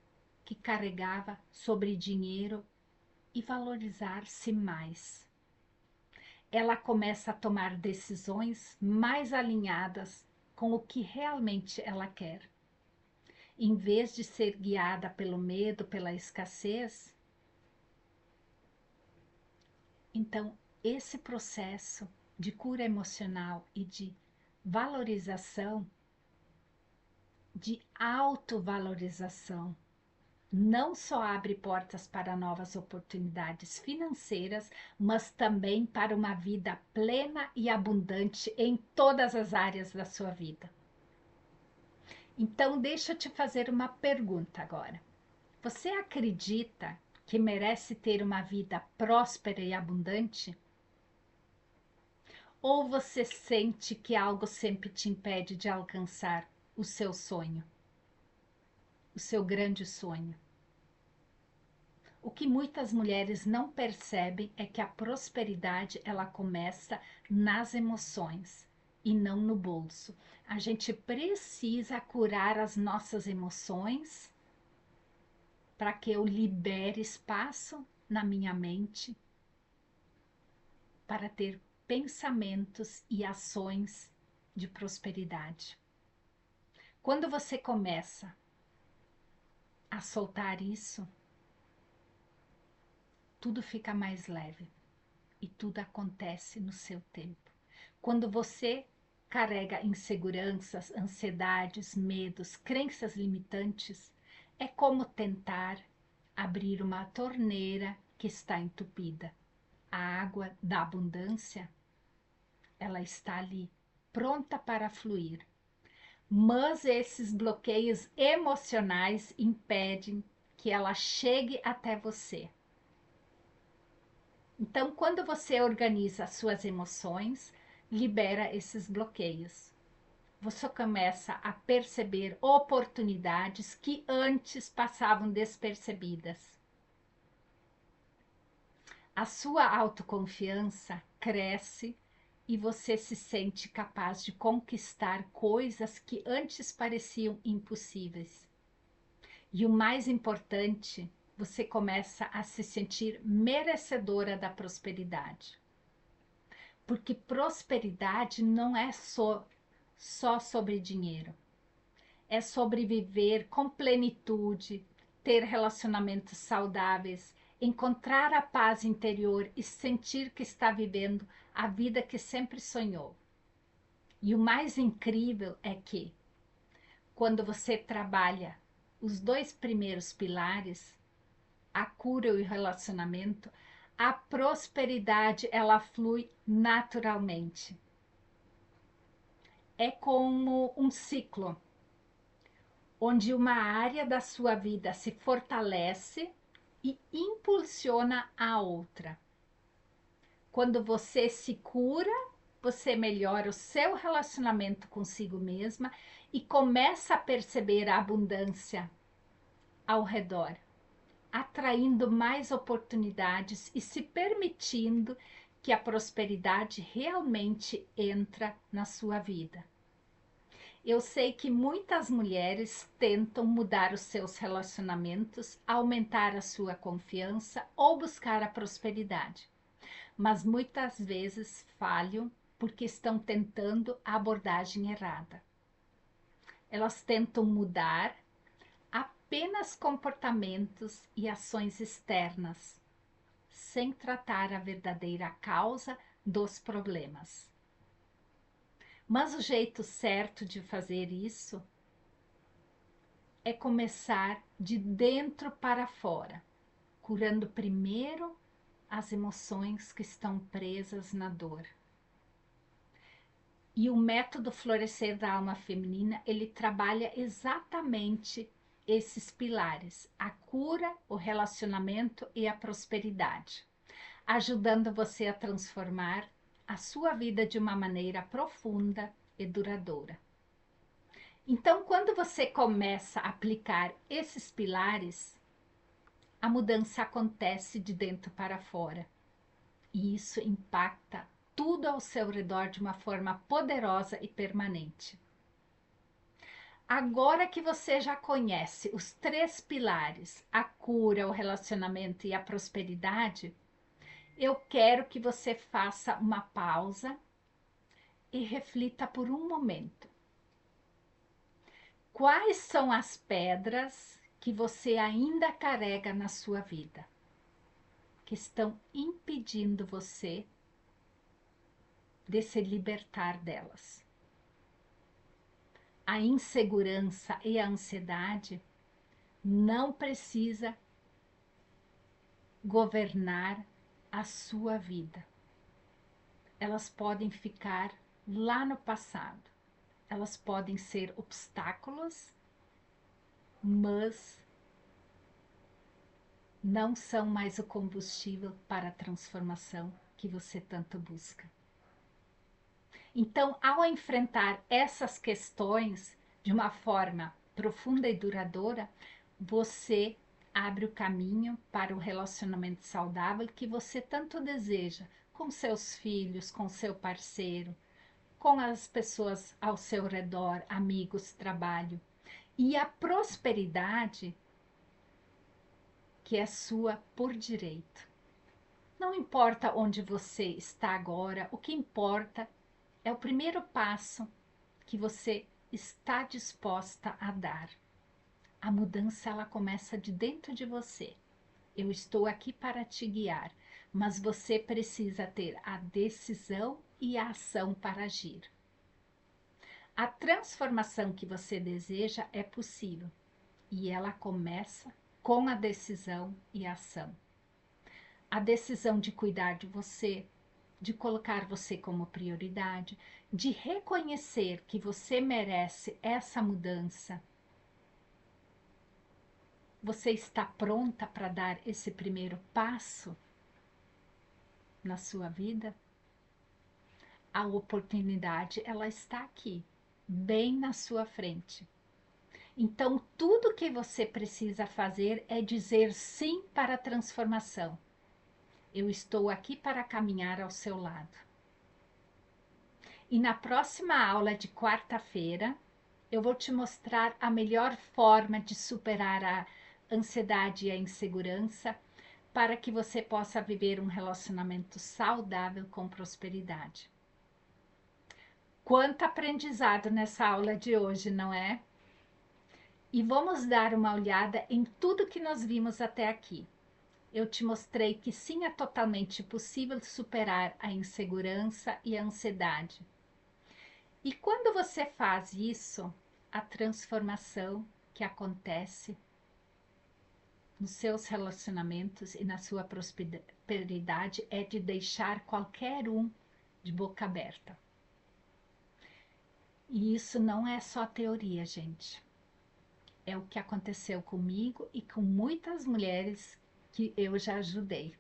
que carregava sobre dinheiro e valorizar-se mais. Ela começa a tomar decisões mais alinhadas com o que realmente ela quer. Em vez de ser guiada pelo medo, pela escassez. Então, esse processo de cura emocional e de valorização, de autovalorização, não só abre portas para novas oportunidades financeiras, mas também para uma vida plena e abundante em todas as áreas da sua vida. Então, deixa eu te fazer uma pergunta agora. Você acredita que merece ter uma vida próspera e abundante? Ou você sente que algo sempre te impede de alcançar o seu sonho, o seu grande sonho? O que muitas mulheres não percebem é que a prosperidade ela começa nas emoções e não no bolso. A gente precisa curar as nossas emoções para que eu libere espaço na minha mente para ter pensamentos e ações de prosperidade. Quando você começa a soltar isso, tudo fica mais leve e tudo acontece no seu tempo. Quando você carrega inseguranças, ansiedades, medos, crenças limitantes, é como tentar abrir uma torneira que está entupida. A água da abundância, ela está ali, pronta para fluir. Mas esses bloqueios emocionais impedem que ela chegue até você. Então, quando você organiza as suas emoções, libera esses bloqueios. Você começa a perceber oportunidades que antes passavam despercebidas. A sua autoconfiança cresce e você se sente capaz de conquistar coisas que antes pareciam impossíveis. E o mais importante, você começa a se sentir merecedora da prosperidade. Porque prosperidade não é só sobre dinheiro. É sobre viver com plenitude, ter relacionamentos saudáveis, encontrar a paz interior e sentir que está vivendo a vida que sempre sonhou. E o mais incrível é que, quando você trabalha os dois primeiros pilares, a cura e o relacionamento, a prosperidade ela flui naturalmente. É como um ciclo, onde uma área da sua vida se fortalece e impulsiona a outra. Quando você se cura, você melhora o seu relacionamento consigo mesma e começa a perceber a abundância ao redor, atraindo mais oportunidades e se permitindo que a prosperidade realmente entra na sua vida. Eu sei que muitas mulheres tentam mudar os seus relacionamentos, aumentar a sua confiança ou buscar a prosperidade, mas muitas vezes falham porque estão tentando a abordagem errada. Elas tentam mudar apenas comportamentos e ações externas, sem tratar a verdadeira causa dos problemas. Mas o jeito certo de fazer isso é começar de dentro para fora, curando primeiro as emoções que estão presas na dor. E o método Florescer da Alma Feminina, ele trabalha exatamente esses pilares: a cura, o relacionamento e a prosperidade, ajudando você a transformar a sua vida de uma maneira profunda e duradoura. Então, quando você começa a aplicar esses pilares, a mudança acontece de dentro para fora. E isso impacta tudo ao seu redor de uma forma poderosa e permanente. Agora que você já conhece os três pilares, a cura, o relacionamento e a prosperidade, eu quero que você faça uma pausa e reflita por um momento. Quais são as pedras que você ainda carrega na sua vida, que estão impedindo você de se libertar delas? A insegurança e a ansiedade não precisa governar a sua vida. Elas podem ficar lá no passado. Elas podem ser obstáculos, mas não são mais o combustível para a transformação que você tanto busca. Então, ao enfrentar essas questões de uma forma profunda e duradoura, você abre o caminho para o relacionamento saudável que você tanto deseja com seus filhos, com seu parceiro, com as pessoas ao seu redor, amigos, trabalho. E a prosperidade que é sua por direito. Não importa onde você está agora, o que importa é o primeiro passo que você está disposta a dar. A mudança ela começa de dentro de você. Eu estou aqui para te guiar, mas você precisa ter a decisão e a ação para agir. A transformação que você deseja é possível e ela começa com a decisão e a ação. A decisão de cuidar de você, de colocar você como prioridade, de reconhecer que você merece essa mudança. Você está pronta para dar esse primeiro passo na sua vida? A oportunidade, ela está aqui, bem na sua frente. Então, tudo que você precisa fazer é dizer sim para a transformação. Eu estou aqui para caminhar ao seu lado. E na próxima aula de quarta-feira, eu vou te mostrar a melhor forma de superar a ansiedade e a insegurança para que você possa viver um relacionamento saudável com prosperidade. Quanto aprendizado nessa aula de hoje, não é? E vamos dar uma olhada em tudo que nós vimos até aqui. Eu te mostrei que sim, é totalmente possível superar a insegurança e a ansiedade. E quando você faz isso, a transformação que acontece nos seus relacionamentos e na sua prosperidade é de deixar qualquer um de boca aberta. E isso não é só teoria, gente. É o que aconteceu comigo e com muitas mulheres que eu já ajudei.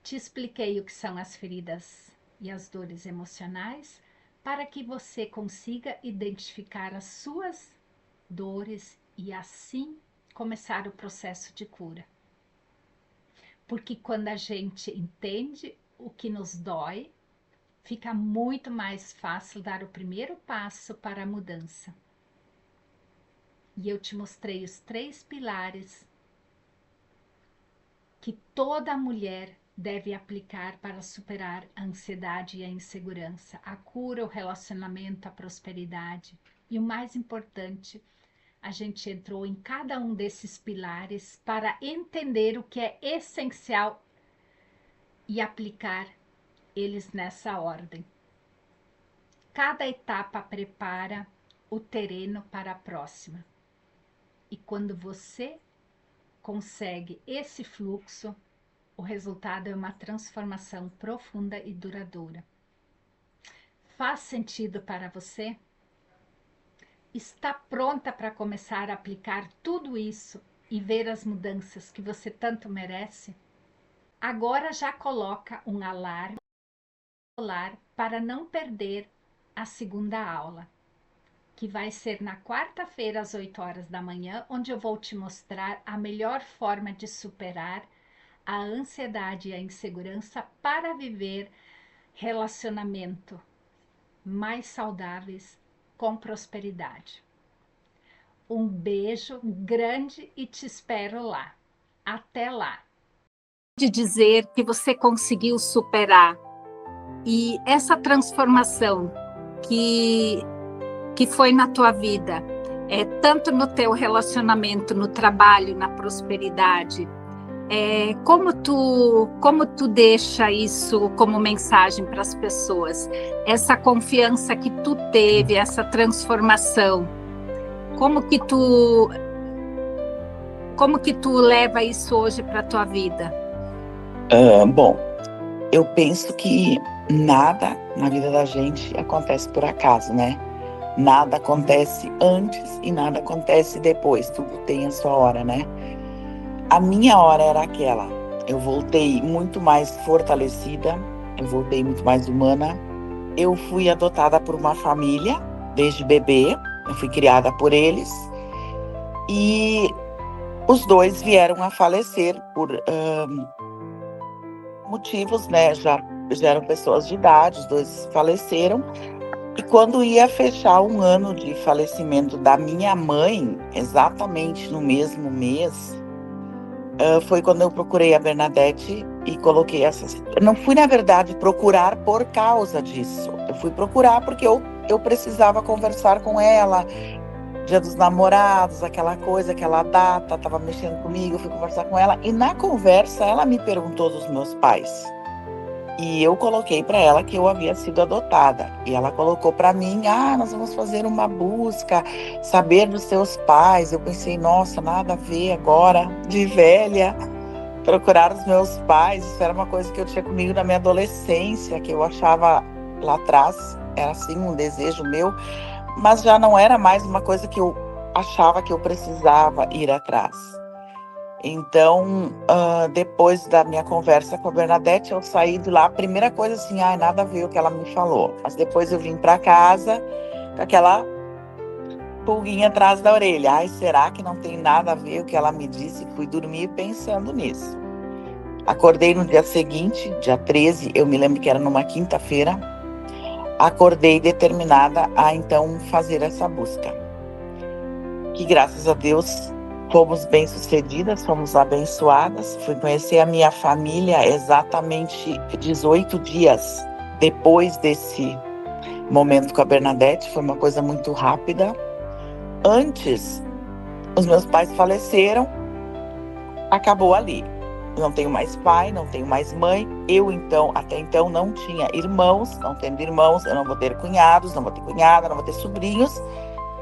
Te expliquei o que são as feridas e as dores emocionais para que você consiga identificar as suas dores e assim começar o processo de cura. Porque quando a gente entende o que nos dói, fica muito mais fácil dar o primeiro passo para a mudança. E eu te mostrei os 3 pilares que toda mulher deve aplicar para superar a ansiedade e a insegurança, a cura, o relacionamento, a prosperidade. E o mais importante, a gente entrou em cada um desses pilares para entender o que é essencial e aplicar eles nessa ordem. Cada etapa prepara o terreno para a próxima. E quando você consegue esse fluxo, o resultado é uma transformação profunda e duradoura. Faz sentido para você? Está pronta para começar a aplicar tudo isso e ver as mudanças que você tanto merece? Agora já coloca um alarme para não perder a segunda aula, que vai ser na quarta-feira às 8 horas da manhã, onde eu vou te mostrar a melhor forma de superar a ansiedade e a insegurança para viver relacionamento mais saudáveis com prosperidade. Um beijo grande e te espero lá. Até lá. De dizer que você conseguiu superar e essa transformação que foi na tua vida, tanto no teu relacionamento, no trabalho, na prosperidade, como tu deixa isso como mensagem para as pessoas? Essa confiança que tu teve, essa transformação, como que tu leva isso hoje para a tua vida? Bom, eu penso que nada na vida da gente acontece por acaso, né? Nada acontece antes e nada acontece depois, tudo tem a sua hora, né? A minha hora era aquela. Eu voltei muito mais fortalecida, eu voltei muito mais humana. Eu fui adotada por uma família desde bebê, eu fui criada por eles. E os 2 vieram a falecer por motivos, né? Já eram pessoas de idade, os 2 faleceram. E quando ia fechar 1 ano de falecimento da minha mãe, exatamente no mesmo mês, foi quando eu procurei a Bernadette e coloquei essa situação. Não fui, na verdade, procurar por causa disso. Eu fui procurar porque eu precisava conversar com ela. Dia dos Namorados, aquela coisa, aquela data, estava mexendo comigo, eu fui conversar com ela. E na conversa, ela me perguntou dos meus pais. E eu coloquei para ela que eu havia sido adotada. E ela colocou para mim, nós vamos fazer uma busca, saber dos seus pais. Eu pensei, nossa, nada a ver agora, de velha, procurar os meus pais. Isso era uma coisa que eu tinha comigo na minha adolescência, que eu achava lá atrás, era assim um desejo meu, mas já não era mais uma coisa que eu achava que eu precisava ir atrás. Então, depois da minha conversa com a Bernadette, eu saí de lá, a primeira coisa assim, nada a ver o que ela me falou. Mas depois eu vim para casa com aquela pulguinha atrás da orelha. Será que não tem nada a ver o que ela me disse? Fui dormir pensando nisso. Acordei no dia seguinte, dia 13, eu me lembro que era numa quinta-feira. Acordei determinada a então fazer essa busca. Que graças a Deus Fomos bem-sucedidas, fomos abençoadas. Fui conhecer a minha família exatamente 18 dias depois desse momento com a Bernadette. Foi uma coisa muito rápida. Antes, os meus pais faleceram, acabou ali. Não tenho mais pai, não tenho mais mãe. Eu, então, até então, não tinha irmãos. Não tendo irmãos, eu não vou ter cunhados, não vou ter cunhada, não vou ter sobrinhos.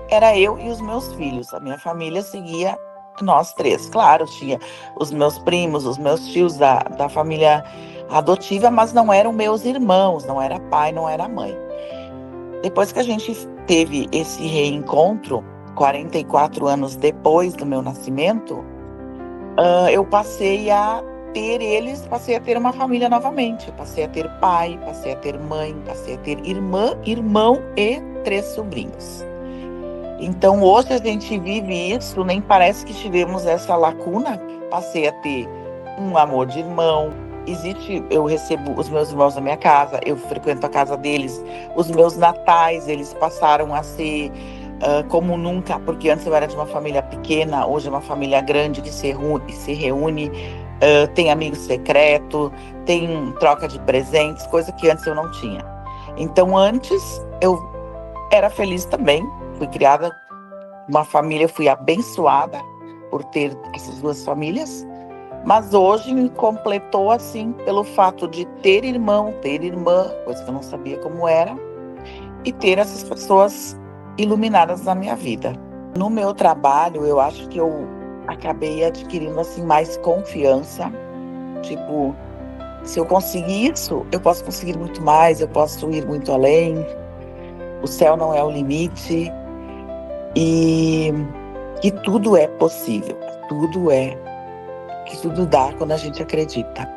Era eu e os meus filhos. A minha família seguia nós três. Claro, tinha os meus primos, os meus tios da família adotiva, mas não eram meus irmãos, não era pai, não era mãe. Depois que a gente teve esse reencontro, 44 anos depois do meu nascimento, eu passei a ter uma família novamente. Eu passei a ter pai, passei a ter mãe, passei a ter irmã, irmão e 3 sobrinhos. Então, hoje a gente vive isso, nem parece que tivemos essa lacuna. Passei a ter um amor de irmão. Eu recebo os meus irmãos na minha casa, eu frequento a casa deles. Os meus natais, eles passaram a ser como nunca, porque antes eu era de uma família pequena, hoje é uma família grande que se reúne, tem amigo secreto, tem troca de presentes, coisa que antes eu não tinha. Então, antes eu era feliz também. Fui criada numa família, fui abençoada por ter essas 2 famílias, mas hoje me completou assim pelo fato de ter irmão, ter irmã, coisa que eu não sabia como era, e ter essas pessoas iluminadas na minha vida. No meu trabalho, eu acho que eu acabei adquirindo assim mais confiança, tipo, se eu conseguir isso, eu posso conseguir muito mais, eu posso ir muito além, o céu não é o limite. E que tudo é possível, que tudo dá quando a gente acredita.